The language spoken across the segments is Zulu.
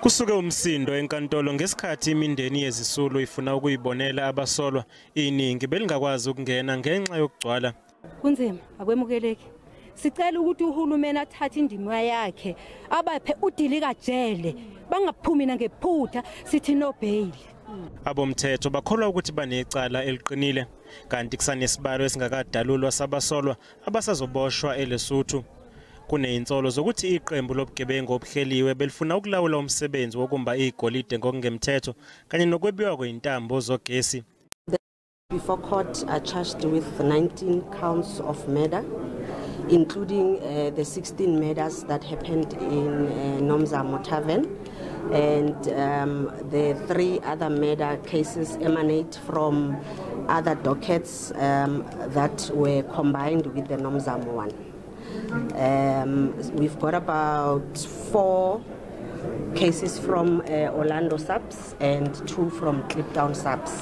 Kusuke umsindo enkantolo ngesikhathi imindeni yezisulu ifuna ukuyibonela abasolwa iningi belingakwazi ukungena ngenxa yokugcwala. Kunzima akwemukeleki. Sicela ukuthi uhulumeni athathe indima yakhe abaphe udilika jele bangaphumi nangephutha sithi no bail. Abomthetho bakholwa ukuthi banecala eliqinile kanti kusanesibalo esingakadalulwa sabasolwa abasazoboshwa eLesotho. Kuneyintsolo zokuthi iqembu lobugebengu obuhleliwe belifuna ukulawula umsebenzi wokumba igolide ngokungemthetho kanye nokwebiwa kweintambo zogesi. Before court are charged with 19 counts of murder, including the 16 murders that happened in NOMZAMO Tavern, and the 3 other murder cases emanate from other dockets that were combined with the NOMZAMO one. We've got about 4 cases from Orlando subs and 2 from Cliptown subs,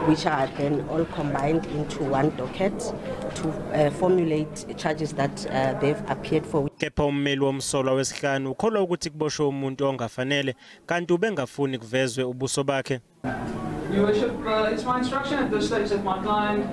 which are then all combined into one docket to formulate charges that they've appeared for. Kepha ummeli womsolwa wesihlanu ukholwa ukuthi kuboshwe umuntu ongafanele kanti ubengafuni kuvezwe ubuso bakhe. Your Worship, it's my instruction at this stage that my client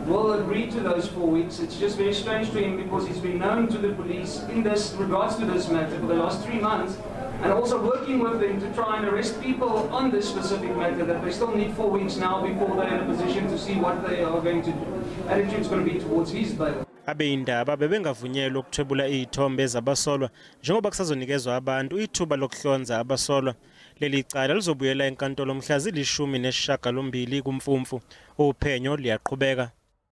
will agree to those 4 weeks. It's just very strange to him because he's been known to the police in this regards to this matter for the last 3 months, and also working with them to try and arrest people on this specific matter, that they still need 4 weeks now before they're in a position to see what they are going to do. Attitude's going to be towards his bail. Abeyindaba bebengavunyelwa ukuthwebula izithombe zabasolwa njengoba kusazonikezwa abantu ithuba lokuhlonza abasolwa. Leli cala lizobuyela enkantolo mhla zili-18 kuMfumfu. Uphenyo liyaqhubeka.